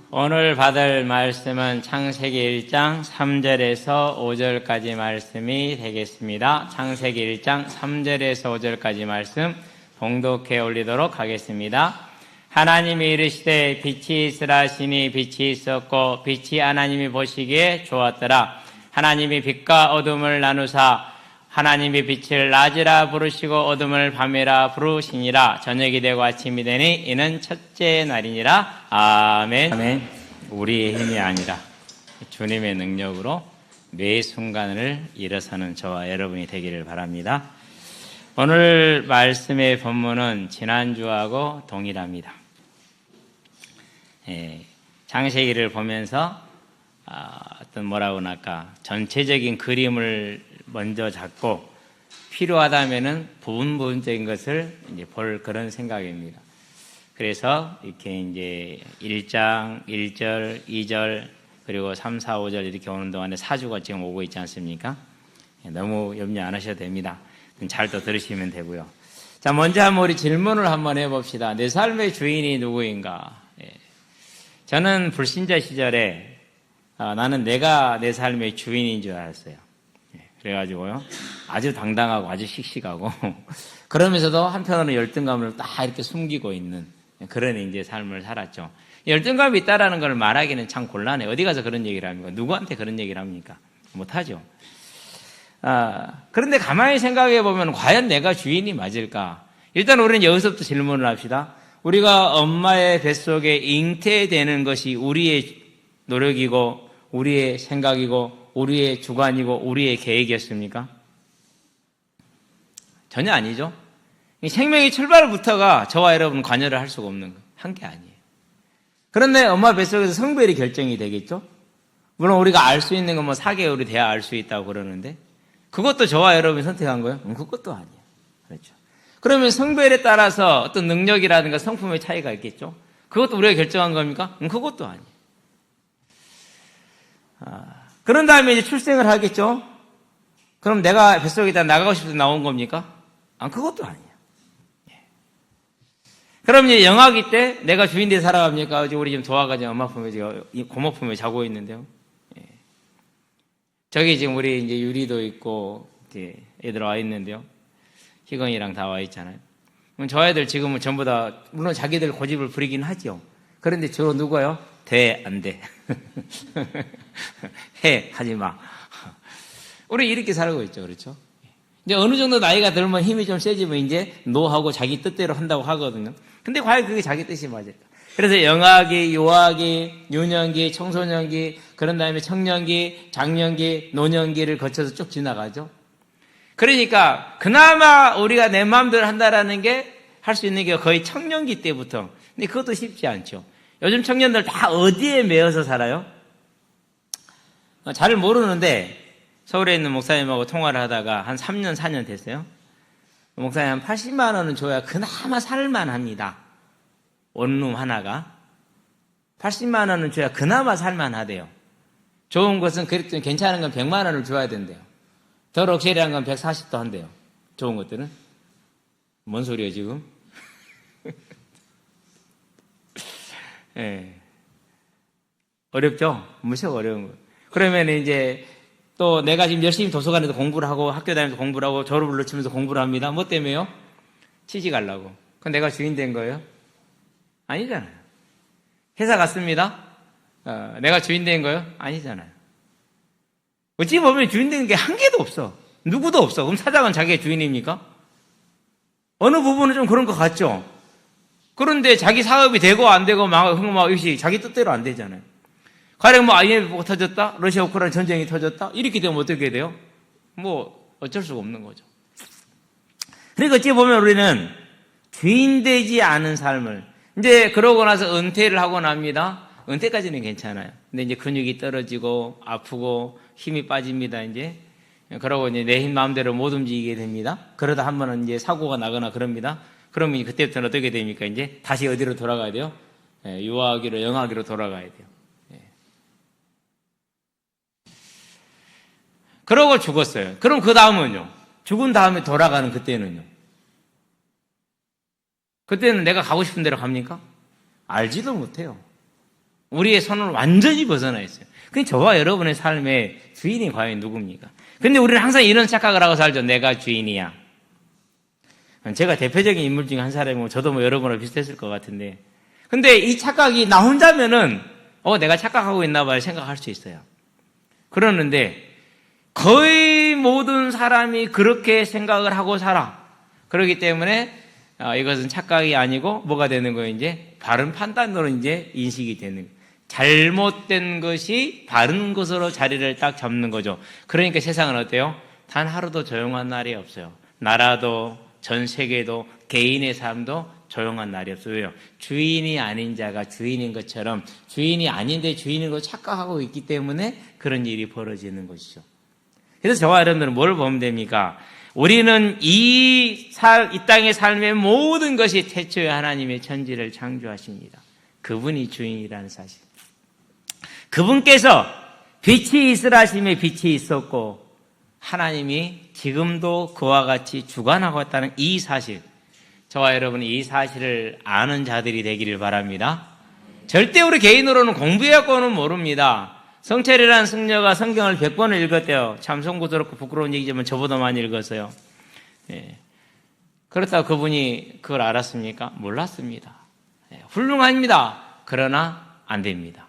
오늘 받을 말씀은 창세기 1장 3절에서 5절까지 말씀이 되겠습니다. 창세기 1장 3절에서 5절까지 말씀 봉독해 올리도록 하겠습니다. 하나님이 이르시되 빛이 있으라 하시니 빛이 있었고 빛이 하나님이 보시기에 좋았더라. 하나님이 빛과 어둠을 나누사 하나님이 빛을 낮이라 부르시고 어둠을 밤이라 부르시니라. 저녁이 되고 아침이 되니 이는 첫째 날이니라. 아멘. 아멘. 우리의 힘이 아니라 주님의 능력으로 매 순간을 일어서는 저와 여러분이 되기를 바랍니다. 오늘 말씀의 본문은 지난주하고 동일합니다. 창세기를 보면서 어떤 뭐라고 할까 전체적인 그림을 먼저 잡고 필요하다면은 부분적인 것을 이제 볼 그런 생각입니다. 그래서 이렇게 이제 1장, 1절, 2절, 그리고 3, 4, 5절 이렇게 오는 동안에 사주가 지금 오고 있지 않습니까? 너무 염려 안 하셔도 됩니다. 잘 또 들으시면 되고요. 자, 먼저 한번 우리 질문을 한번 해봅시다. 내 삶의 주인이 누구인가? 저는 불신자 시절에 나는 내가 내 삶의 주인인 줄 알았어요. 그래가지고요, 아주 당당하고 아주 씩씩하고 그러면서도 한편으로는 열등감을 딱 이렇게 숨기고 있는 그런 이제 삶을 살았죠. 열등감이 있다라는 걸 말하기는 참 곤란해. 어디 가서 그런 얘기를 합니까? 누구한테 그런 얘기를 합니까? 못하죠. 그런데 가만히 생각해 보면 과연 내가 주인이 맞을까? 일단 우리는 여기서부터 질문을 합시다. 우리가 엄마의 뱃속에 잉태되는 것이 우리의 노력이고 우리의 생각이고 우리의 주관이고 우리의 계획이었습니까? 전혀 아니죠. 생명의 출발부터가 저와 여러분 관여를 할 수가 없는 거, 한 게 아니에요. 그런데 엄마 뱃속에서 성별이 결정이 되겠죠? 물론 우리가 알 수 있는 건 뭐 4개월이 돼야 알 수 있다고 그러는데 그것도 저와 여러분이 선택한 거예요? 그것도 아니에요. 그렇죠. 그러면 성별에 따라서 어떤 능력이라든가 성품의 차이가 있겠죠? 그것도 우리가 결정한 겁니까? 그것도 아니에요. 그런 다음에 이제 출생을 하겠죠? 그럼 내가 뱃속에다 나가고 싶어서 나온 겁니까? 그것도 아니에요. 그럼 이제 영아기 때 내가 주인 돼 살아갑니까? 우리 지금 도와가지고 엄마 품에, 고모 품에 자고 있는데요. 저기 지금 우리 이제 유리도 있고, 이렇게 애들 와 있는데요. 희건이랑 다 와 있잖아요. 그럼 저 애들 지금은 전부 다, 물론 자기들 고집을 부리긴 하죠. 그런데 주로 누구요? 돼, 안 돼. 해, 하지 마. 우리 이렇게 살고 있죠. 그렇죠? 이제 어느 정도 나이가 들면 힘이 좀 세지면 이제 노하고 자기 뜻대로 한다고 하거든요. 근데 과연 그게 자기 뜻이 맞을까? 그래서 영아기, 요아기, 유년기, 청소년기, 그런 다음에 청년기, 장년기, 노년기를 거쳐서 쭉 지나가죠. 그러니까 그나마 우리가 내 마음대로 한다라는 게 할 수 있는 게 거의 청년기 때부터. 근데 그것도 쉽지 않죠. 요즘 청년들 다 어디에 매여서 살아요? 잘 모르는데 서울에 있는 목사님하고 통화를 하다가 한 3년, 4년 됐어요. 목사님 한 80만 원은 줘야 그나마 살만합니다. 원룸 하나가. 80만 원은 줘야 그나마 살만하대요. 좋은 것은 그랬더니 괜찮은 건 100만 원을 줘야 된대요. 더 럭셔리한 건 140도 한대요. 좋은 것들은. 뭔 소리예요 지금? 예. 어렵죠? 무척 어려운 거. 그러면 이제 또 내가 지금 열심히 도서관에서 공부를 하고 학교 다니면서 공부를 하고 졸업을 놓치면서 공부를 합니다. 뭐 때문에요? 취직하려고. 그럼 내가 주인 된 거예요? 아니잖아요. 회사 갔습니다. 내가 주인 된 거예요? 아니잖아요. 어찌 보면 주인 되는 게 한 개도 없어. 누구도 없어. 그럼 사장은 자기의 주인입니까? 어느 부분은 좀 그런 것 같죠? 그런데 자기 사업이 되고 안 되고 막 이것이 자기 뜻대로 안 되잖아요. 가령 뭐 IMF가 터졌다? 러시아 우크라이나 전쟁이 터졌다? 이렇게 되면 어떻게 돼요? 뭐 어쩔 수가 없는 거죠. 그러니까 어찌 보면 우리는 주인 되지 않은 삶을 이제 그러고 나서 은퇴를 하고 납니다. 은퇴까지는 괜찮아요. 근데 이제 근육이 떨어지고 아프고 힘이 빠집니다. 이제 그러고 이제 내 힘 마음대로 못 움직이게 됩니다. 그러다 한 번은 이제 사고가 나거나 그럽니다. 그러면 그때부터는 어떻게 됩니까? 이제 다시 어디로 돌아가야 돼요? 유아하기로 영아하기로 돌아가야 돼요. 그러고 죽었어요. 그럼 그 다음은요? 죽은 다음에 돌아가는 그때는요? 그때는 내가 가고 싶은 데로 갑니까? 알지도 못해요. 우리의 손을 완전히 벗어나 있어요. 근데 저와 여러분의 삶의 주인이 과연 누굽니까? 근데 우리는 항상 이런 착각을 하고 살죠. 내가 주인이야. 제가 대표적인 인물 중에 한 사람이고 저도 뭐 여러분하고 비슷했을 것 같은데, 근데 이 착각이 나 혼자면은 내가 착각하고 있나 봐요 생각할 수 있어요. 그러는데 거의 모든 사람이 그렇게 생각을 하고 살아. 그렇기 때문에 이것은 착각이 아니고 뭐가 되는 거예요? 이제 바른 판단으로 이제 인식이 되는 거예요. 잘못된 것이 바른 것으로 자리를 딱 잡는 거죠. 그러니까 세상은 어때요? 단 하루도 조용한 날이 없어요. 나라도 전 세계도 개인의 삶도 조용한 날이 없어요. 왜요? 주인이 아닌 자가 주인인 것처럼 주인이 아닌데 주인인 걸 착각하고 있기 때문에 그런 일이 벌어지는 것이죠. 그래서 저와 여러분들은 뭘 보면 됩니까? 우리는 이 땅의 삶의 모든 것이 태초에 하나님의 천지를 창조하십니다. 그분이 주인이라는 사실. 그분께서 빛이 있으라 하심에 빛이 있었고 하나님이 지금도 그와 같이 주관하고 있다는 이 사실, 저와 여러분이 이 사실을 아는 자들이 되기를 바랍니다. 절대 우리 개인으로는 공부해갖고는 모릅니다. 성철이라는 승려가 성경을 100번을 읽었대요. 참 송구스럽고 부끄러운 얘기지만 저보다 많이 읽었어요. 그렇다고 그분이 그걸 알았습니까? 몰랐습니다. 훌륭합니다. 그러나 안 됩니다.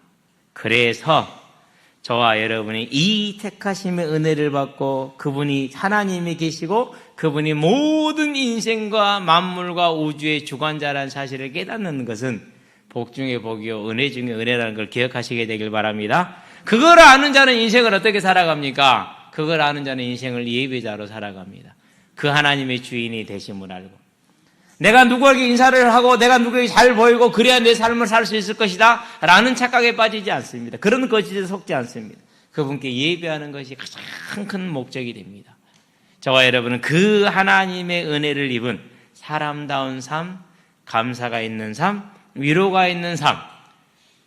그래서 저와 여러분이 이 택하심의 은혜를 받고 그분이 하나님이 계시고 그분이 모든 인생과 만물과 우주의 주관자라는 사실을 깨닫는 것은 복 중에 복이요 은혜 중에 은혜라는 걸 기억하시게 되길 바랍니다. 그걸 아는 자는 인생을 어떻게 살아갑니까? 그걸 아는 자는 인생을 예배자로 살아갑니다. 그 하나님의 주인이 되심을 알고 내가 누구에게 인사를 하고 내가 누구에게 잘 보이고 그래야 내 삶을 살 수 있을 것이다 라는 착각에 빠지지 않습니다. 그런 거짓에 속지 않습니다. 그분께 예배하는 것이 가장 큰 목적이 됩니다. 저와 여러분은 그 하나님의 은혜를 입은 사람다운 삶, 감사가 있는 삶, 위로가 있는 삶,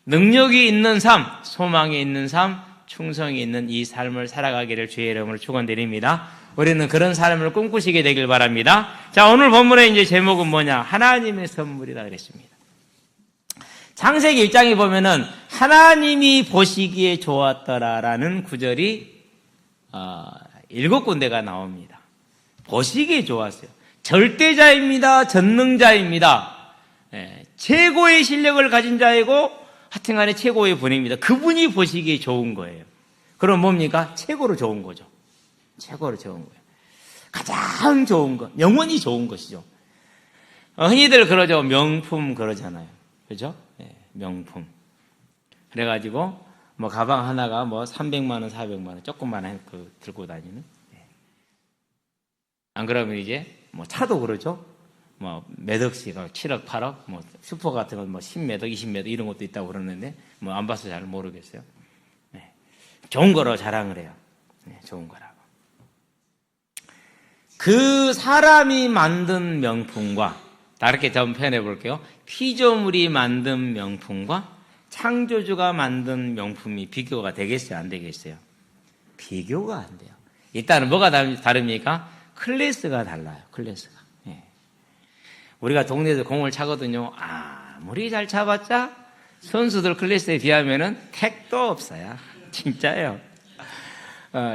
능력이 있는 삶, 소망이 있는 삶, 충성이 있는 이 삶을 살아가기를 주의 이름으로 축원드립니다. 우리는 그런 삶을 꿈꾸시게 되길 바랍니다. 자, 오늘 본문의 이제 제목은 뭐냐? 하나님의 선물이라 그랬습니다. 창세기 1장에 보면은 하나님이 보시기에 좋았더라라는 구절이 7군데가 나옵니다. 보시기에 좋았어요. 절대자입니다. 전능자입니다. 최고의 실력을 가진 자이고 하여튼간에 최고의 분입니다. 그분이 보시기에 좋은 거예요. 그럼 뭡니까? 최고로 좋은 거죠. 최고로 좋은 거예요. 가장 좋은 것, 영원히 좋은 것이죠. 흔히들 그러죠. 명품 그러잖아요. 그죠? 명품. 그래가지고 뭐 가방 하나가 뭐 300만 원, 400만 원, 조금만 들고 다니는. 안 그러면 이제 뭐 차도 그러죠. 뭐 몇 억씩, 7억, 8억, 뭐 슈퍼 같은 건 뭐 10몇 억, 20몇 억 이런 것도 있다고 그러는데 뭐 안 봐서 잘 모르겠어요. 좋은 거로 자랑을 해요. 좋은 거라고. 그 사람이 만든 명품과 다르게 좀 표현해 볼게요. 피조물이 만든 명품과 창조주가 만든 명품이 비교가 되겠어요? 안 되겠어요? 비교가 안 돼요. 일단은 뭐가 다릅니까? 클래스가 달라요. 클래스가. 우리가 동네에서 공을 차거든요. 아무리 잘 차봤자 선수들 클래스에 비하면은 택도 없어요. 진짜예요.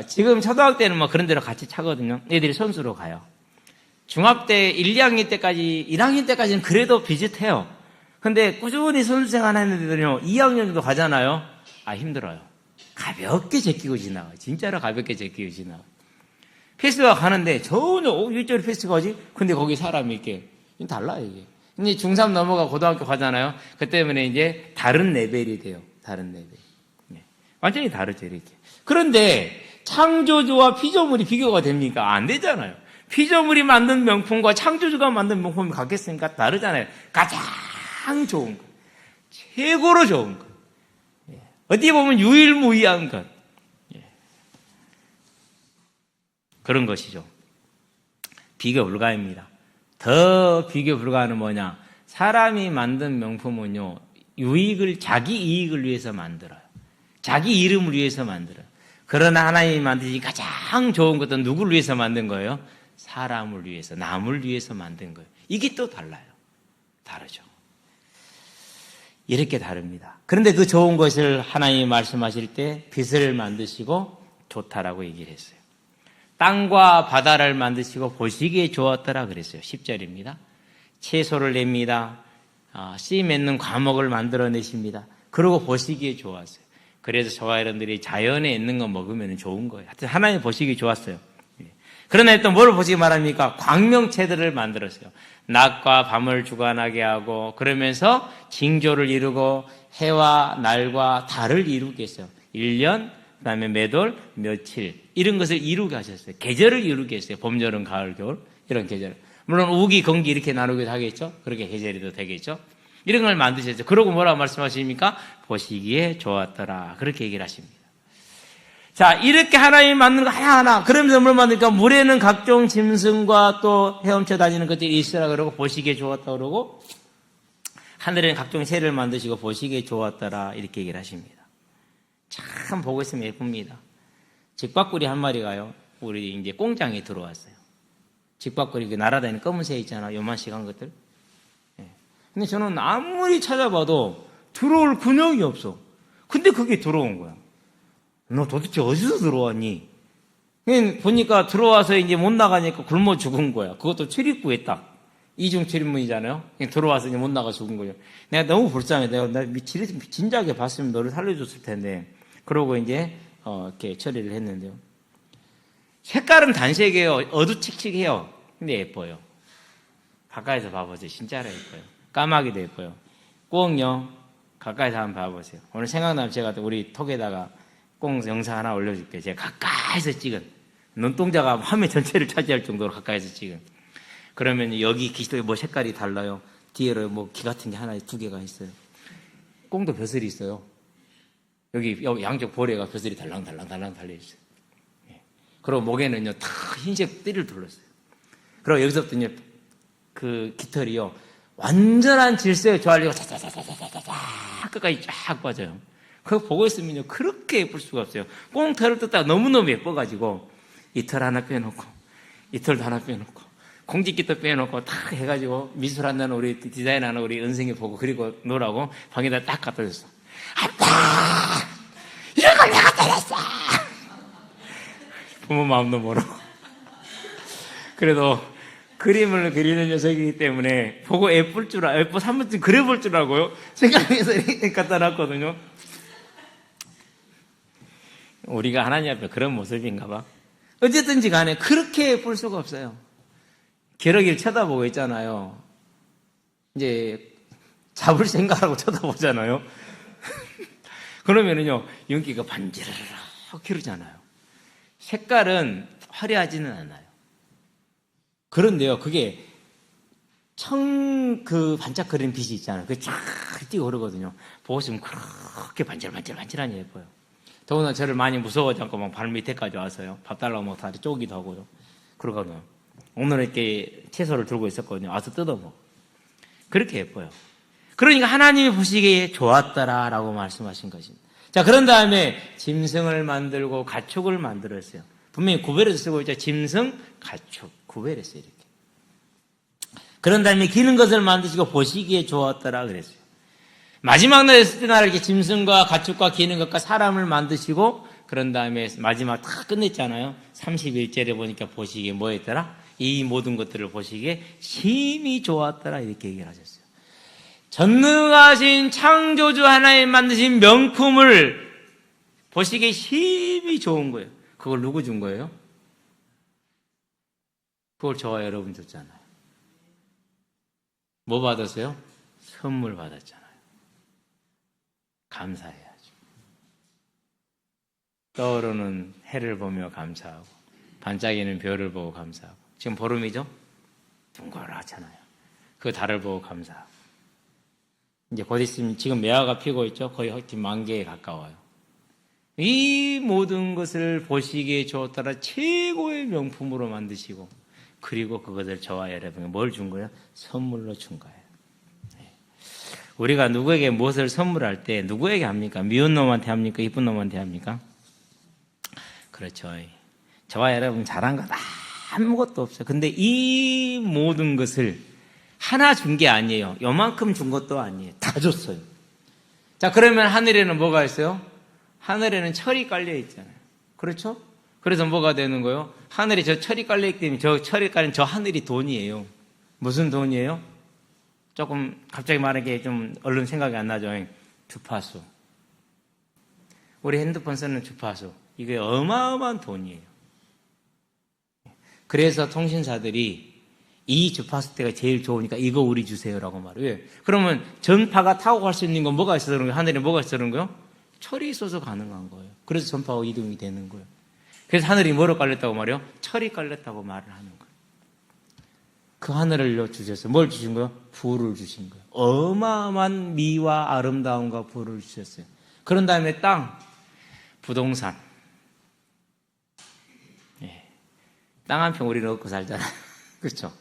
지금 초등학교 때는 뭐 그런 데로 같이 차거든요. 애들이 선수로 가요. 중학때 1, 2학년 때까지, 1학년 때까지는 그래도 비슷해요. 근데 꾸준히 선수 생활하는 애들은요, 2학년도 가잖아요. 힘들어요. 가볍게 제끼고 지나가요. 진짜로 가볍게 제끼고 지나가요. 패스가 가는데 전혀 일절이 패스가 가지? 근데 거기 사람이 이렇게 달라요, 이게. 이제 중3 넘어가 고등학교 가잖아요. 그 때문에 이제 다른 레벨이 돼요. 다른 레벨. 완전히 다르죠, 이렇게. 그런데 창조주와 피조물이 비교가 됩니까? 안 되잖아요. 피조물이 만든 명품과 창조주가 만든 명품이 같겠습니까? 다르잖아요. 가장 좋은 것. 최고로 좋은 것. 어디 보면 유일무이한 것. 그런 것이죠. 비교 불가입니다. 더 비교 불가는 뭐냐? 사람이 만든 명품은요, 자기 이익을 위해서 만들어요. 자기 이름을 위해서 만들어요. 그러나 하나님이 만드신 가장 좋은 것은 누구를 위해서 만든 거예요? 사람을 위해서, 남을 위해서 만든 거예요. 이게 또 달라요. 다르죠. 이렇게 다릅니다. 그런데 그 좋은 것을 하나님이 말씀하실 때 빛을 만드시고 좋다라고 얘기를 했어요. 땅과 바다를 만드시고 보시기에 좋았더라 그랬어요. 10절입니다. 채소를 냅니다. 씨 맺는 과목을 만들어내십니다. 그러고 보시기에 좋았어요. 그래서 저와 여러분들이 자연에 있는 거 먹으면 좋은 거예요. 하여튼 하나님 보시기에 좋았어요. 그러나 또 뭘 보시기 말합니까? 광명체들을 만들었어요. 낮과 밤을 주관하게 하고 그러면서 징조를 이루고 해와 날과 달을 이루게 했어요. 1년, 그다음에 매돌, 며칠 이런 것을 이루게 하셨어요. 계절을 이루게 했어요. 봄, 여름, 가을, 겨울 이런 계절. 물론 우기, 건기 이렇게 나누기도 하겠죠. 그렇게 계절이도 되겠죠. 이런 걸 만드셨죠. 그러고 뭐라고 말씀하십니까? 보시기에 좋았더라. 그렇게 얘기를 하십니다. 자, 이렇게 하나님이 만든 거 하나하나. 그러면서 뭘 만드니까 물에는 각종 짐승과 또 헤엄쳐 다니는 것들이 있으라 그러고 보시기에 좋았다 그러고 하늘에는 각종 새를 만드시고 보시기에 좋았더라. 이렇게 얘기를 하십니다. 참 보고 있으면 예쁩니다. 직박구리 한 마리가요. 우리 이제 공장에 들어왔어요. 직박구리 그 날아다니는 검은 새 있잖아요. 요만씩 한 것들. 근데 저는 아무리 찾아봐도 들어올 근육이 없어. 근데 그게 들어온 거야. 너 도대체 어디서 들어왔니? 보니까 들어와서 이제 못 나가니까 굶어 죽은 거야. 그것도 출입구에 딱. 이중 출입문이잖아요. 들어와서 이제 못 나가 죽은 거예요. 내가 너무 불쌍해. 내가 진작에 봤으면 너를 살려줬을 텐데. 그러고 이제, 이렇게 처리를 했는데요. 색깔은 단색이에요. 어두칙칙해요. 근데 예뻐요. 가까이서 봐보세요. 진짜로 예뻐요. 까마귀도 예뻐요. 꽁요. 가까이서 한번 봐보세요. 오늘 생각나면 제가 우리 톡에다가 꽁 영상 하나 올려줄게요. 제가 가까이서 찍은 눈동자가 화면 전체를 차지할 정도로 가까이서 찍은. 그러면 여기 기시도에 뭐 색깔이 달라요. 뒤에로 뭐 기 같은 게 하나 두 개가 있어요. 꽁도 벼슬이 있어요. 여기 양쪽 볼에가 벼슬이 달랑달랑 달려있어요. 그리고 목에는요 다 흰색 띠를 둘렀어요. 그리고 여기서부터 이제 그 깃털이요 완전한 질서에 조아리고 자자자자자자 끝까지 쫙 빠져요. 그거 보고 있으면요 그렇게 예쁠 수가 없어요. 꽁털을 뜯다가 너무너무 예뻐가지고 이 털 하나 빼놓고 이 털도 하나 빼놓고 공직깃털 빼놓고 딱 해가지고 미술한다는 우리 디자인하는 우리 은생이 보고 그리고 노라고 방에다 딱 갖다 줬어. 아빠 이런 걸 내가 때렸어. 부모 마음도 모르고 그래도 그림을 그리는 녀석이기 때문에 보고 예쁠 줄 예뻐 3분쯤 그려볼 줄 알고요 생각해서 이렇게 갖다 놨거든요. 우리가 하나님 앞에 그런 모습인가 봐. 어쨌든지 간에 그렇게 예쁠 수가 없어요. 기러기를 쳐다보고 있잖아요. 이제 잡을 생각하고 쳐다보잖아요. 그러면은요 윤기가 반지르르 기르잖아요. 색깔은 화려하지는 않아요. 그런데요 그게 그 반짝거리는 빛이 있잖아요. 그게 쫙 뛰고 흐르거든요. 보고 있으면 그렇게 반질반질반질하니 예뻐요. 더구나 저를 많이 무서워하지 않고 막 발 밑에까지 와서요. 밥 달라고 막 다리 쪼기도 하고요. 그러거든요. 오늘 이렇게 채소를 들고 있었거든요. 와서 뜯어먹어. 그렇게 예뻐요. 그러니까 하나님이 보시기에 좋았더라라고 말씀하신 것입니다. 자, 그런 다음에 짐승을 만들고 가축을 만들었어요. 분명히 구별해서 쓰고 있죠. 짐승, 가축. 구별했어요. 이렇게. 그런 다음에 기는 것을 만드시고 보시기에 좋았더라 그랬어요. 마지막 날에 있을 때 이렇게 짐승과 가축과 기는 것과 사람을 만드시고 그런 다음에 마지막 다 끝냈잖아요. 31절에 보니까 보시기에 뭐 했더라? 이 모든 것들을 보시기에 심히 좋았더라 이렇게 얘기를 하셨어요. 전능하신 창조주 하나님 만드신 명품을 보시기에 심히 좋은 거예요. 그걸 누구 준 거예요? 그걸 저와 여러분 줬잖아요. 뭐 받았어요? 선물 받았잖아요. 감사해야죠. 떠오르는 해를 보며 감사하고 반짝이는 별을 보고 감사하고 지금 보름이죠? 동그랗잖아요. 그 달을 보고 감사하고 이제 곧 있으면 지금 매화가 피고 있죠? 거의 만개에 가까워요. 이 모든 것을 보시기에 좋더라 최고의 명품으로 만드시고 그리고 그것을 저와 여러분에게 뭘 준 거예요? 선물로 준 거예요. 우리가 누구에게 무엇을 선물할 때 누구에게 합니까? 미운 놈한테 합니까? 이쁜 놈한테 합니까? 그렇죠. 저와 여러분 잘한 것 아무것도 없어요. 근데 이 모든 것을 하나 준 게 아니에요. 요만큼 준 것도 아니에요. 다 줬어요. 자, 그러면 하늘에는 뭐가 있어요? 하늘에는 철이 깔려 있잖아요. 그렇죠? 그래서 뭐가 되는 거예요? 하늘에 저 철이 깔려 있기 때문에 저 철이 깔린 저 하늘이 돈이에요. 무슨 돈이에요? 조금 갑자기 말하기에 좀 얼른 생각이 안 나죠. 주파수. 우리 핸드폰 쓰는 주파수. 이게 어마어마한 돈이에요. 그래서 통신사들이 이 주파수대가 제일 좋으니까 이거 우리 주세요라고 말해요. 왜? 그러면 전파가 타고 갈 수 있는 건 뭐가 있어서 그런 거예요? 하늘에 뭐가 있어서 그런 거예요? 철이 있어서 가능한 거예요. 그래서 전파가 이동이 되는 거예요. 그래서 하늘이 뭐로 깔렸다고 말해요? 철이 깔렸다고 말을 하는 거예요. 그 하늘을 주셨어요. 뭘 주신 거예요? 부를 주신 거예요. 어마어마한 미와 아름다움과 부를 주셨어요. 그런 다음에 땅, 부동산. 땅 한 평 우리는 얻고 살잖아. 그렇죠?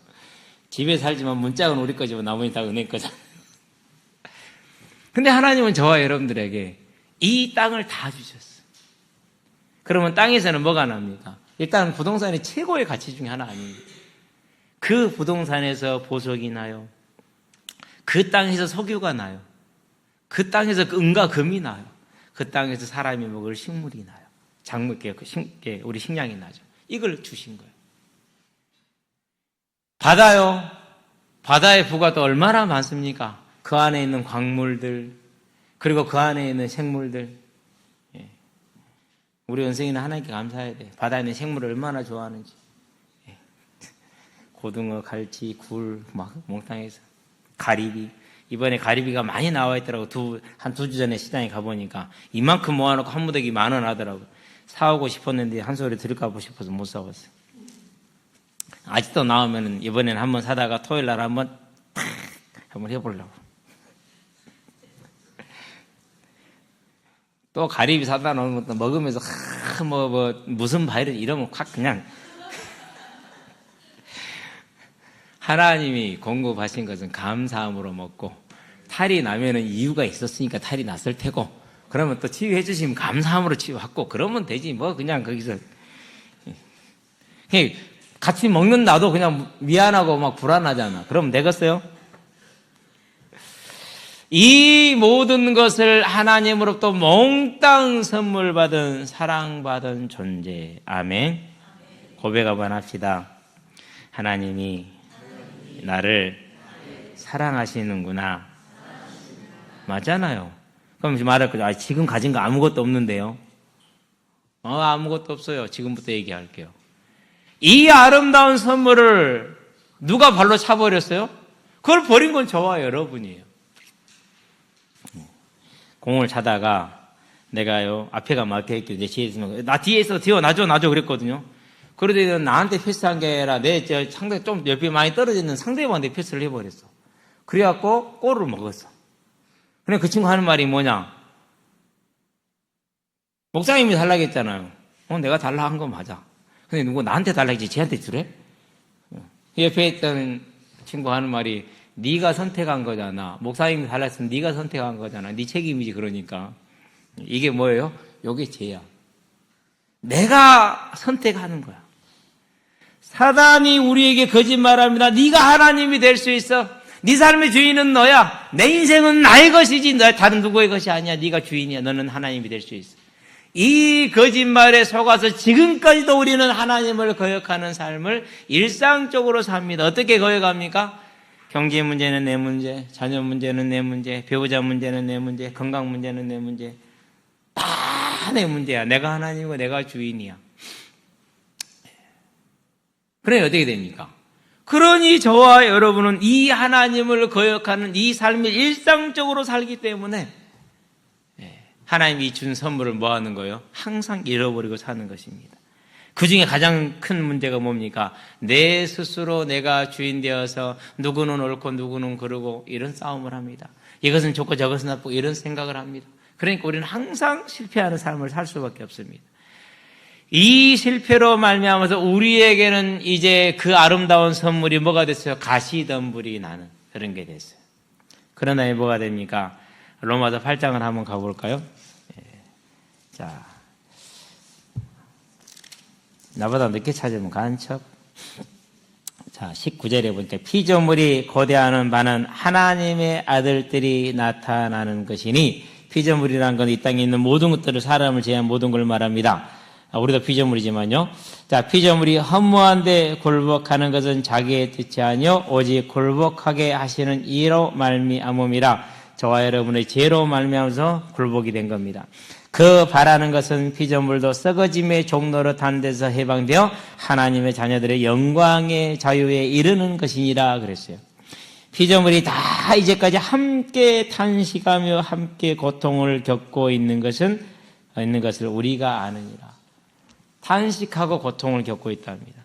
집에 살지만 문짝은 우리 거지만 나머지 다 은행 거잖아. 근데 하나님은 저와 여러분들에게 이 땅을 다 주셨어요. 그러면 땅에서는 뭐가 납니까? 일단 부동산이 최고의 가치 중에 하나 아닙니까? 그 부동산에서 보석이 나요. 그 땅에서 석유가 나요. 그 땅에서 은과 금이 나요. 그 땅에서 사람이 먹을 식물이 나요. 작물계, 우리 식량이 나죠. 이걸 주신 거예요. 바다요. 바다의 부가 또 얼마나 많습니까? 그 안에 있는 광물들, 그리고 그 안에 있는 생물들. 우리 원생이는 하나님께 감사해야 돼. 바다에 있는 생물을 얼마나 좋아하는지. 고등어, 갈치, 굴, 막 몽땅해서. 가리비. 이번에 가리비가 많이 나와 있더라고. 한 두 주 전에 시장에 가보니까 이만큼 모아놓고 한 무더기 10,000원 하더라고. 사오고 싶었는데 한 소리 들을까 싶어서 못 사왔어요. 아직도 나오면은 이번에는 한번 사다가 토요일 날 한번 해보려고. 또 가리비 사다 놓으면 또 먹으면서 무슨 바이러스 이러면 확 그냥 하나님이 공급하신 것은 감사함으로 먹고 탈이 나면은 이유가 있었으니까 탈이 났을 테고 그러면 또 치유해 주시면 감사함으로 치유하고 그러면 되지 뭐 그냥 거기서 그냥 같이 먹는 나도 그냥 미안하고 막 불안하잖아. 그럼 되겠어요? 이 모든 것을 하나님으로부터 몽땅 선물 받은 사랑받은 존재. 아멘. 고백 한번 합시다. 하나님이 나를 사랑하시는구나. 맞잖아요. 그럼 말할 거죠. 지금 가진 거 아무것도 없는데요. 아무것도 없어요. 지금부터 얘기할게요. 이 아름다운 선물을 누가 발로 차버렸어요? 그걸 버린 건 저와 여러분이에요. 공을 차다가 내가요 앞에가 막혀있길래 내 뒤에 있으면 나 뒤에 있어 놔줘 그랬거든요. 그러더니 나한테 패스한 게 아니라 내 상대 좀 옆에 많이 떨어져 있는 상대방한테 패스를 해버렸어. 그래갖고 골을 먹었어. 근데 그 친구 하는 말이 뭐냐? 목사님이 달라고 했잖아요. 내가 달라 한 거 맞아. 근데 누구 나한테 달라고 했지 쟤한테 주래? 옆에 있던 친구 하는 말이 네가 선택한 거잖아. 목사님이 달라 했으면 네가 선택한 거잖아. 네 책임이지 그러니까. 이게 뭐예요? 요게 죄야. 내가 선택하는 거야. 사단이 우리에게 거짓말합니다. 네가 하나님이 될 수 있어. 네 삶의 주인은 너야. 내 인생은 나의 것이지 너 다른 누구의 것이 아니야. 네가 주인이야. 너는 하나님이 될 수 있어. 이 거짓말에 속아서 지금까지도 우리는 하나님을 거역하는 삶을 일상적으로 삽니다. 어떻게 거역합니까? 경제 문제는 내 문제, 자녀 문제는 내 문제, 배우자 문제는 내 문제, 건강 문제는 내 문제. 다 내 문제야. 내가 하나님이고 내가 주인이야. 그러니 어떻게 됩니까? 그러니 저와 여러분은 이 하나님을 거역하는 이 삶을 일상적으로 살기 때문에 하나님이 준 선물을 뭐 하는 거예요? 항상 잃어버리고 사는 것입니다. 그 중에 가장 큰 문제가 뭡니까? 내 스스로 내가 주인 되어서 누구는 옳고 누구는 그르고 이런 싸움을 합니다. 이것은 좋고 저것은 나쁘고 이런 생각을 합니다. 그러니까 우리는 항상 실패하는 삶을 살 수밖에 없습니다. 이 실패로 말미암아서 우리에게는 이제 그 아름다운 선물이 뭐가 됐어요? 가시덤불이 나는 그런 게 됐어요. 그러나 뭐가 됩니까? 로마서 8장을 한번 가볼까요? 자, 나보다 늦게 찾으면 간첩. 자, 19절에 보니까 피조물이 고대하는 바는 하나님의 아들들이 나타나는 것이니 피조물이라는 건 이 땅에 있는 모든 것들을 사람을 제외한 모든 걸 말합니다. 우리도 피조물이지만요. 자, 피조물이 허무한데 굴복하는 것은 자기의 뜻이 아니요 오직 굴복하게 하시는 이로 말미암음이라. 저와 여러분의 죄로 말미암아서 굴복이 된 겁니다. 그 바라는 것은 피조물도 썩어짐의 종로로 단 데서 해방되어 하나님의 자녀들의 영광의 자유에 이르는 것이니라 그랬어요. 피조물이 다 이제까지 함께 탄식하며 함께 고통을 겪고 있는 것을 우리가 아느니라. 탄식하고 고통을 겪고 있답니다.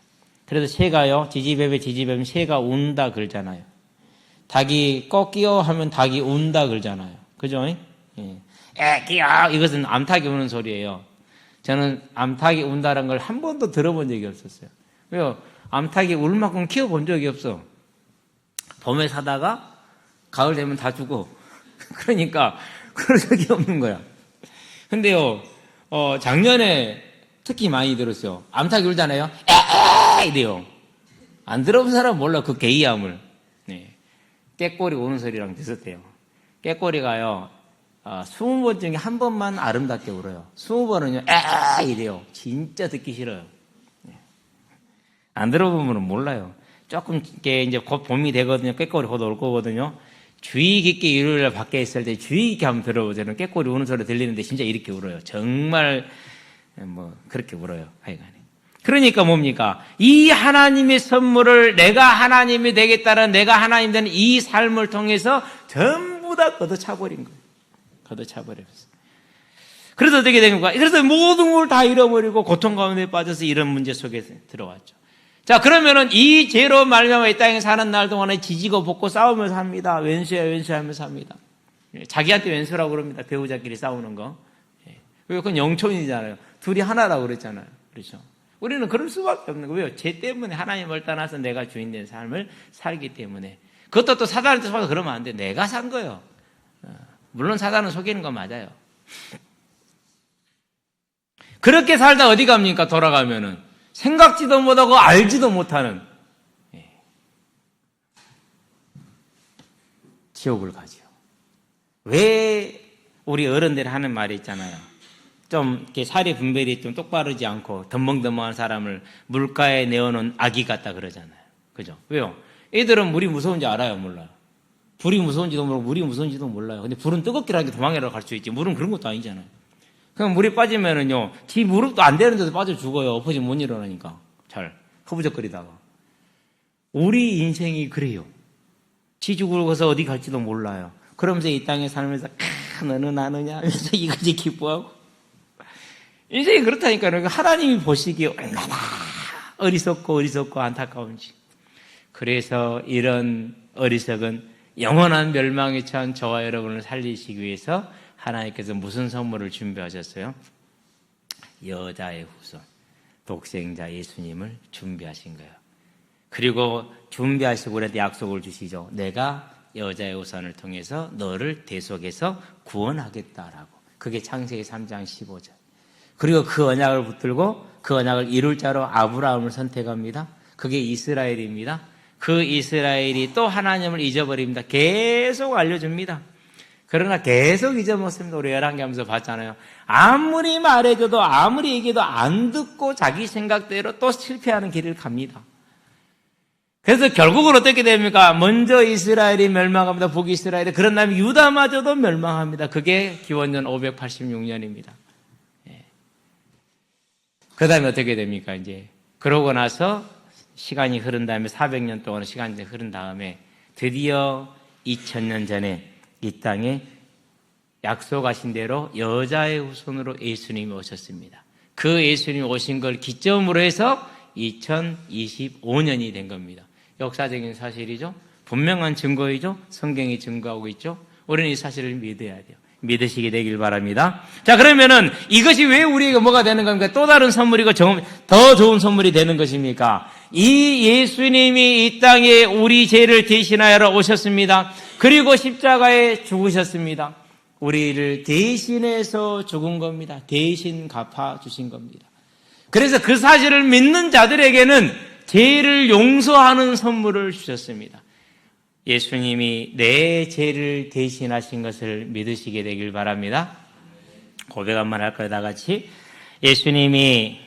그래서 새가요, 지지배면 새가 운다 그러잖아요. 닭이 꺾여 하면 닭이 운다 그러잖아요. 그죠? 끼야, 이것은 암탉이 우는 소리예요. 저는 암탉이 운다는 걸 한 번도 들어본 적이 없었어요. 왜요? 암탉이 울 만큼 키워본 적이 없어. 봄에 사다가 가을 되면 다 죽어. 그러니까 그런 적이 없는 거야. 근데요, 작년에 특히 많이 들었어요. 암탉이 울잖아요. 에에 이래요. 안 들어본 사람은 몰라, 그 개이함을. 네. 깨꼬리 우는 소리랑 비슷해요. 깨꼬리가요, 20번 중에 한 번만 아름답게 울어요. 20번은요, 에에 이래요. 진짜 듣기 싫어요. 네. 안 들어보면 몰라요. 조금 이제 곧 봄이 되거든요. 깨꼬리 곧 올 거거든요. 주의 깊게 일요일 밖에 있을 때 주의 깊게 한번 들어보세요. 깨꼬리 우는 소리 들리는데 진짜 이렇게 울어요. 정말 그렇게 울어요. 하여간에. 그러니까 뭡니까? 이 하나님의 선물을 내가 하나님이 되겠다는, 내가 하나님 되는 이 삶을 통해서 전부 다 걷어차버린 거예요. 걷어차버렸어요. 그래서 어떻게 된 건가? 그래서 모든 걸 다 잃어버리고 고통 가운데 빠져서 이런 문제 속에 들어왔죠. 자, 그러면은 이 죄로 말미암아 이 땅에 사는 날 동안에 지지고 볶고 싸우면서 삽니다. 왼수야 왼수하면서 삽니다. 자기한테 왼수라고 그럽니다. 배우자끼리 싸우는 거. 그건 영촌이잖아요. 둘이 하나라고 그랬잖아요. 그렇죠? 우리는 그럴 수밖에 없는 거예요. 왜요? 죄 때문에 하나님을 떠나서 내가 주인된 삶을 살기 때문에. 그것도 또 사단한테 속아서 그러면 안 돼. 내가 산 거예요. 물론 사단은 속이는 건 맞아요. 그렇게 살다 어디 갑니까? 돌아가면은. 생각지도 못하고 알지도 못하는 지옥을 가죠. 왜 우리 어른들이 하는 말이 있잖아요. 좀 이렇게 사리 분별이 좀 똑바르지 않고 덤벙덤벙한 사람을 물가에 내어놓은 아기 같다 그러잖아요. 그죠? 왜요? 애들은 물이 무서운지 알아요? 몰라요? 불이 무서운지도 모르고 물이 무서운지도 몰라요. 근데 불은 뜨겁기라도 도망이라고 갈 수 있지. 물은 그런 것도 아니잖아요. 그럼 물에 빠지면은요, 지 무릎도 안 되는 데서 빠져 죽어요. 엎어지면 못 일어나니까. 잘 허부적거리다가. 우리 인생이 그래요. 지 죽어서 어디 갈지도 몰라요. 그러면서 이 땅에 살면서 너는 아느냐 하면서 이것이 기뻐하고. 인생이 그렇다니까요. 하나님이 보시기에 얼마나 어리석고 안타까운지. 그래서 이런 어리석은 영원한 멸망에 처한 저와 여러분을 살리시기 위해서 하나님께서 무슨 선물을 준비하셨어요? 여자의 후손, 독생자 예수님을 준비하신 거예요. 그리고 준비하시고 그래도 약속을 주시죠. 내가 여자의 후손을 통해서 너를 대속해서 구원하겠다라고. 그게 창세기 3장 15절. 그리고 그 언약을 붙들고 그 언약을 이룰 자로 아브라함을 선택합니다. 그게 이스라엘입니다. 그 이스라엘이 또 하나님을 잊어버립니다. 계속 알려줍니다. 그러나 계속 잊어먹습니다. 우리 열왕기 하면서 봤잖아요. 아무리 말해줘도 아무리 얘기해도 안 듣고 자기 생각대로 또 실패하는 길을 갑니다. 그래서 결국은 어떻게 됩니까? 먼저 이스라엘이 멸망합니다. 북이스라엘이. 그런 다음에 유다마저도 멸망합니다. 그게 기원전 586년입니다. 그 다음에 어떻게 됩니까? 이제 그러고 나서 시간이 흐른 다음에 400년 동안 시간이 흐른 다음에 드디어 2000년 전에 이 땅에 약속하신 대로 여자의 후손으로 예수님이 오셨습니다. 그 예수님이 오신 걸 기점으로 해서 2025년이 된 겁니다. 역사적인 사실이죠. 분명한 증거이죠. 성경이 증거하고 있죠. 우리는 이 사실을 믿어야 돼요. 믿으시게 되길 바랍니다. 자, 그러면은 이것이 왜 우리에게 뭐가 되는 겁니까? 또 다른 선물이고 더 좋은 선물이 되는 것입니까? 이 예수님이 이 땅에 우리 죄를 대신하여 오셨습니다. 그리고 십자가에 죽으셨습니다. 우리를 대신해서 죽은 겁니다. 대신 갚아주신 겁니다. 그래서 그 사실을 믿는 자들에게는 죄를 용서하는 선물을 주셨습니다. 예수님이 내 죄를 대신하신 것을 믿으시게 되길 바랍니다. 고백 한번 할까요? 다 같이. 예수님이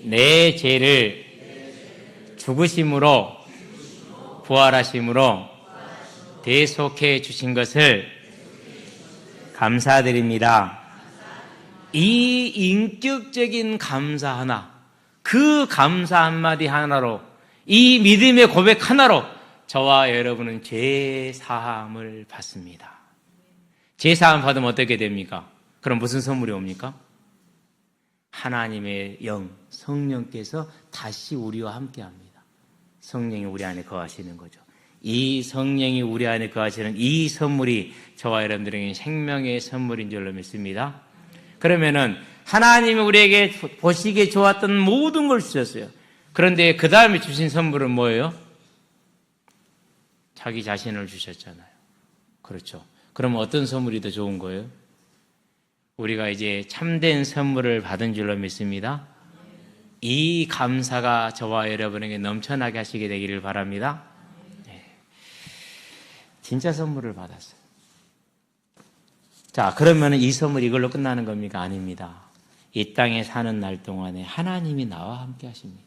내 죄를 죽으심으로 부활하심으로 대속해 주신 것을 감사드립니다. 이 인격적인 감사 하나, 그 감사 한마디 하나로, 이 믿음의 고백 하나로 저와 여러분은 죄 사함을 받습니다. 죄 사함 받으면 어떻게 됩니까? 그럼 무슨 선물이 옵니까? 하나님의 영, 성령께서 다시 우리와 함께 합니다. 성령이 우리 안에 거하시는 거죠. 이 성령이 우리 안에 거하시는 이 선물이 저와 여러분들에게 생명의 선물인 줄로 믿습니다. 그러면은 하나님이 우리에게 보시기에 좋았던 모든 걸 주셨어요. 그런데 그 다음에 주신 선물은 뭐예요? 자기 자신을 주셨잖아요. 그렇죠. 그럼 어떤 선물이 더 좋은 거예요? 우리가 이제 참된 선물을 받은 줄로 믿습니다. 이 감사가 저와 여러분에게 넘쳐나게 하시게 되기를 바랍니다. 네. 진짜 선물을 받았어요. 자, 그러면 이 선물이 이걸로 끝나는 겁니까? 아닙니다. 이 땅에 사는 날 동안에 하나님이 나와 함께 하십니다.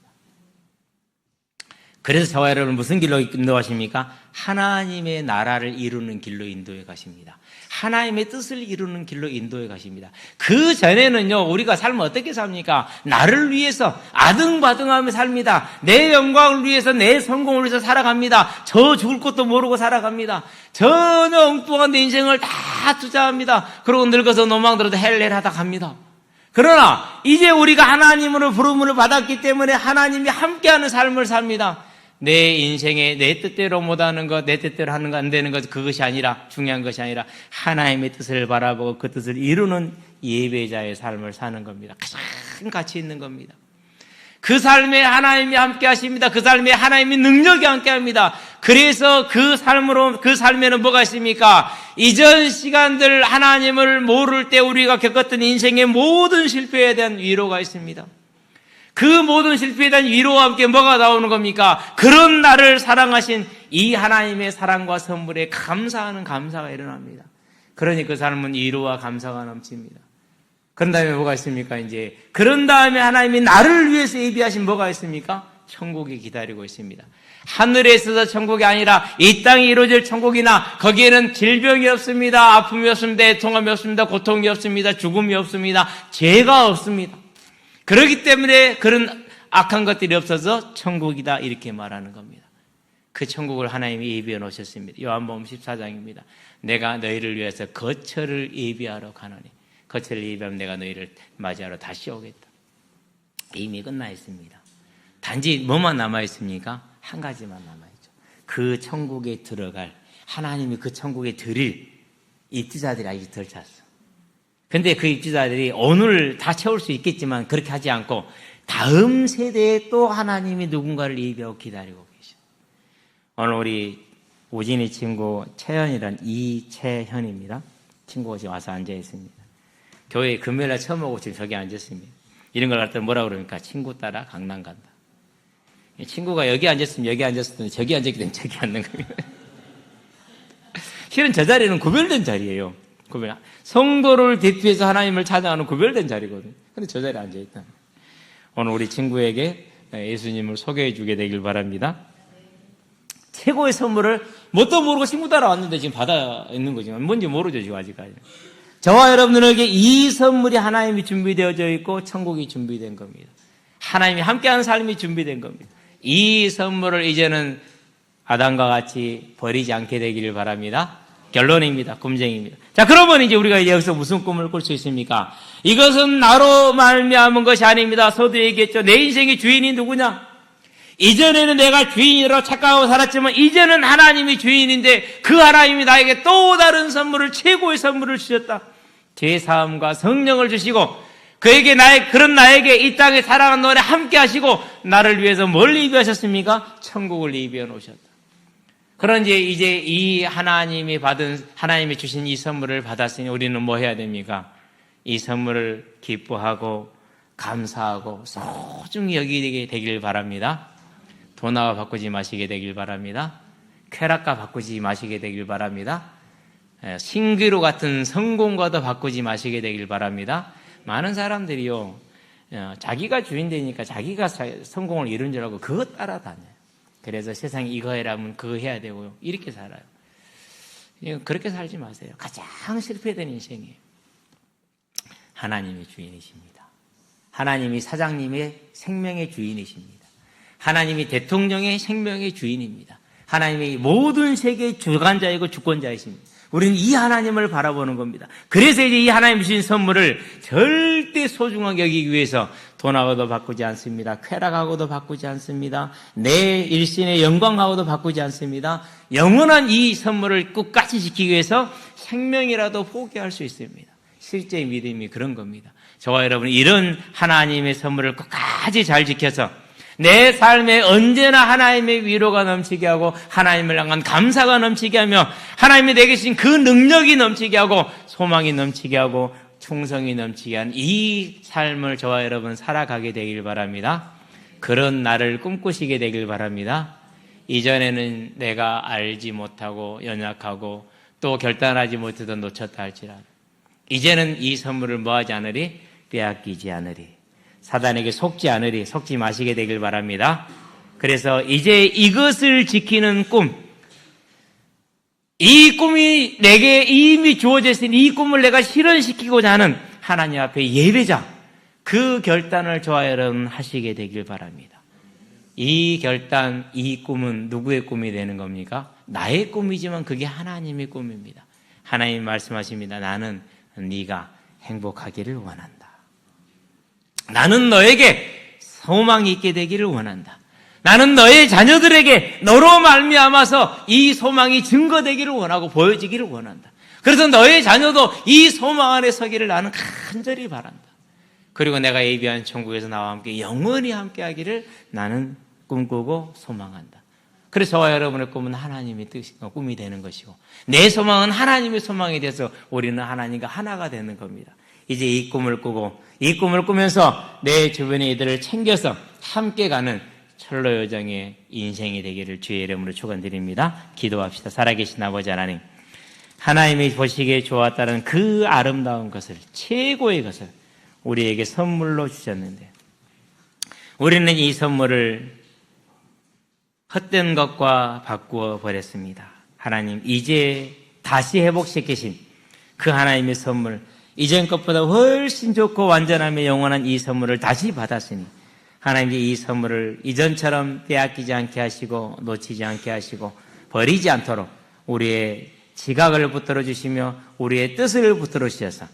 그래서 저와 여러분을 무슨 길로 인도하십니까? 하나님의 나라를 이루는 길로 인도해 가십니다. 하나님의 뜻을 이루는 길로 인도해 가십니다. 그 전에는요, 우리가 삶을 어떻게 삽니까? 나를 위해서 아등바등하며 삽니다. 내 영광을 위해서, 내 성공을 위해서 살아갑니다. 저 죽을 것도 모르고 살아갑니다. 전혀 엉뚱한 내 인생을 다 투자합니다. 그러고 늙어서 노망 들어도 헬렐하다 갑니다. 그러나 이제 우리가 하나님으로 부름을 받았기 때문에 하나님이 함께하는 삶을 삽니다. 내 인생에 내 뜻대로 못하는 것, 내 뜻대로 하는 것, 안 되는 것, 그것이 아니라, 중요한 것이 아니라 하나님의 뜻을 바라보고 그 뜻을 이루는 예배자의 삶을 사는 겁니다. 가장 가치 있는 겁니다. 그 삶에 하나님이 함께 하십니다. 그 삶에 하나님이 능력이 함께 합니다. 그래서 그 삶에는 뭐가 있습니까? 이전 시간들 하나님을 모를 때 우리가 겪었던 인생의 모든 실패에 대한 위로가 있습니다. 그 모든 실패에 대한 위로와 함께 뭐가 나오는 겁니까? 그런 나를 사랑하신 이 하나님의 사랑과 선물에 감사하는 감사가 일어납니다. 그러니 그 삶은 위로와 감사가 넘칩니다. 그런 다음에 뭐가 있습니까? 이제 그런 다음에 하나님이 나를 위해서 예비하신 뭐가 있습니까? 천국이 기다리고 있습니다. 하늘에 있어서 천국이 아니라 이 땅에 이루어질 천국이나 거기에는 질병이 없습니다. 아픔이 없습니다. 애통함이 없습니다. 고통이 없습니다. 죽음이 없습니다. 죄가 없습니다. 그렇기 때문에 그런 악한 것들이 없어서 천국이다 이렇게 말하는 겁니다. 그 천국을 하나님이 예비해 놓으셨습니다. 요한복음 14장입니다. 내가 너희를 위해서 거처를 예비하러 가노니 거처를 예비하면 내가 너희를 맞이하러 다시 오겠다. 이미 끝나 있습니다. 단지 뭐만 남아 있습니까? 한 가지만 남아 있죠. 그 천국에 들어갈 하나님이 그 천국에 드릴 입주자들이 아직 덜 찼어. 근데 그 입주자들이 오늘 다 채울 수 있겠지만 그렇게 하지 않고 다음 세대에 또 하나님이 누군가를 예비하고 기다리고 계셔. 오늘 우리 우진이 친구 채연이란 이채현입니다. 친구가 지금 와서 앉아 있습니다. 교회 금요일날 처음 오고 지금 저기 앉았습니다. 이런 걸 갖다 뭐라 그러니까 친구 따라 강남 간다. 친구가 여기 앉았으면 여기 앉았을 텐데 저기 앉았기 때문에 저기 앉는 거예요. 실은 저 자리는 구별된 자리예요. 성도를 대표해서 하나님을 찬양하는 구별된 자리거든요. 근데 저 자리에 앉아있다. 오늘 우리 친구에게 예수님을 소개해 주게 되길 바랍니다. 최고의 선물을 뭣도 모르고 친구 따라왔는데 지금 받아 있는 거지만 뭔지 모르죠 지금 아직까지. 저와 여러분들에게 이 선물이 하나님이 준비되어져 있고 천국이 준비된 겁니다. 하나님이 함께하는 삶이 준비된 겁니다. 이 선물을 이제는 아담과 같이 버리지 않게 되기를 바랍니다. 결론입니다. 꿈쟁입니다. 자, 그러면 이제 우리가 여기서 무슨 꿈을 꿀 수 있습니까? 이것은 나로 말미암은 것이 아닙니다. 서두 얘기했죠. 내 인생의 주인이 누구냐? 이전에는 내가 주인이라고 착각하고 살았지만 이제는 하나님이 주인인데 그 하나님이 나에게 또 다른 선물을, 최고의 선물을 주셨다. 죄사함과 성령을 주시고 그에게 그런 나에게 이 땅에 사랑하는 너네 함께 하시고 나를 위해서 뭘 예비하셨습니까? 천국을 예비해 놓으셨다. 그런데 이제 이 하나님이 주신 이 선물을 받았으니 우리는 뭐 해야 됩니까? 이 선물을 기뻐하고 감사하고 소중히 여기게 되길 바랍니다. 돈 하나 바꾸지 마시게 되길 바랍니다. 쾌락과 바꾸지 마시게 되길 바랍니다. 신기루 같은 성공과도 바꾸지 마시게 되길 바랍니다. 많은 사람들이요, 자기가 주인 되니까 자기가 성공을 이룬 줄 알고 그거 따라다녀요. 그래서 세상에 이거 해라면 그거 해야 되고요, 이렇게 살아요. 그렇게 살지 마세요. 가장 실패된 인생이에요. 하나님의 주인이십니다. 하나님이 사장님의 생명의 주인이십니다. 하나님이 대통령의 생명의 주인입니다. 하나님이 모든 세계의 주관자이고 주권자이십니다. 우리는 이 하나님을 바라보는 겁니다. 그래서 이제 이 하나님 주신 선물을 절대 소중하게 여기기 위해서 돈하고도 바꾸지 않습니다. 쾌락하고도 바꾸지 않습니다. 내 일신의 영광하고도 바꾸지 않습니다. 영원한 이 선물을 끝까지 지키기 위해서 생명이라도 포기할 수 있습니다. 실제 믿음이 그런 겁니다. 저와 여러분이 이런 하나님의 선물을 끝까지 잘 지켜서 내 삶에 언제나 하나님의 위로가 넘치게 하고 하나님을 향한 감사가 넘치게 하며 하나님이 내게 주신 그 능력이 넘치게 하고 소망이 넘치게 하고 충성이 넘치게 한 이 삶을 저와 여러분 살아가게 되길 바랍니다. 그런 날을 꿈꾸시게 되길 바랍니다. 이전에는 내가 알지 못하고 연약하고 또 결단하지 못하던 놓쳤다 할지라도 이제는 이 선물을 뭐하지 않으리? 빼앗기지 않으리. 사단에게 속지 않으리. 속지 마시게 되길 바랍니다. 그래서 이제 이것을 지키는 꿈, 이 꿈이 내게 이미 주어져 있으니 이 꿈을 내가 실현시키고자 하는 하나님 앞에 예배자, 그 결단을 저와 여러분 하시게 되길 바랍니다. 이 결단, 이 꿈은 누구의 꿈이 되는 겁니까? 나의 꿈이지만 그게 하나님의 꿈입니다. 하나님 말씀하십니다. 나는 네가 행복하기를 원한다. 나는 너에게 소망이 있게 되기를 원한다. 나는 너의 자녀들에게 너로 말미암아서 이 소망이 증거되기를 원하고 보여지기를 원한다. 그래서 너의 자녀도 이 소망 안에 서기를 나는 간절히 바란다. 그리고 내가 예비한 천국에서 나와 함께 영원히 함께 하기를 나는 꿈꾸고 소망한다. 그래서 저와 여러분의 꿈은 하나님의 꿈이 되는 것이고 내 소망은 하나님의 소망이 돼서 우리는 하나님과 하나가 되는 겁니다. 이제 이 꿈을 꾸고 이 꿈을 꾸면서 내 주변의 이들을 챙겨서 함께 가는 철로 여정의 인생이 되기를 주의 이름으로 축원드립니다. 기도합시다. 살아계신 아버지 하나님, 하나님이 보시기에 좋았다는 그 아름다운 것을, 최고의 것을 우리에게 선물로 주셨는데 우리는 이 선물을 헛된 것과 바꾸어 버렸습니다. 하나님, 이제 다시 회복시키신 그 하나님의 선물, 이전 것보다 훨씬 좋고 완전하며 영원한 이 선물을 다시 받았으니 하나님이 이 선물을 이전처럼 빼앗기지 않게 하시고 놓치지 않게 하시고 버리지 않도록 우리의 지각을 붙들어 주시며 우리의 뜻을 붙들어 주셔서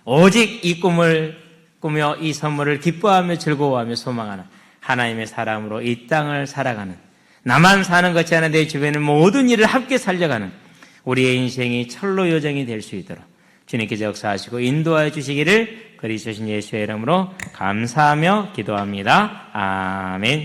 오직 이 꿈을 꾸며 이 선물을 기뻐하며 즐거워하며 소망하는 하나님의 사람으로 이 땅을 살아가는, 나만 사는 것이 아니라 내 주변의 모든 일을 함께 살려가는 우리의 인생이 철로 요정이 될 수 있도록 주님께서 역사하시고 인도하여 주시기를 그리스도 예수의 이름으로 감사하며 기도합니다. 아멘.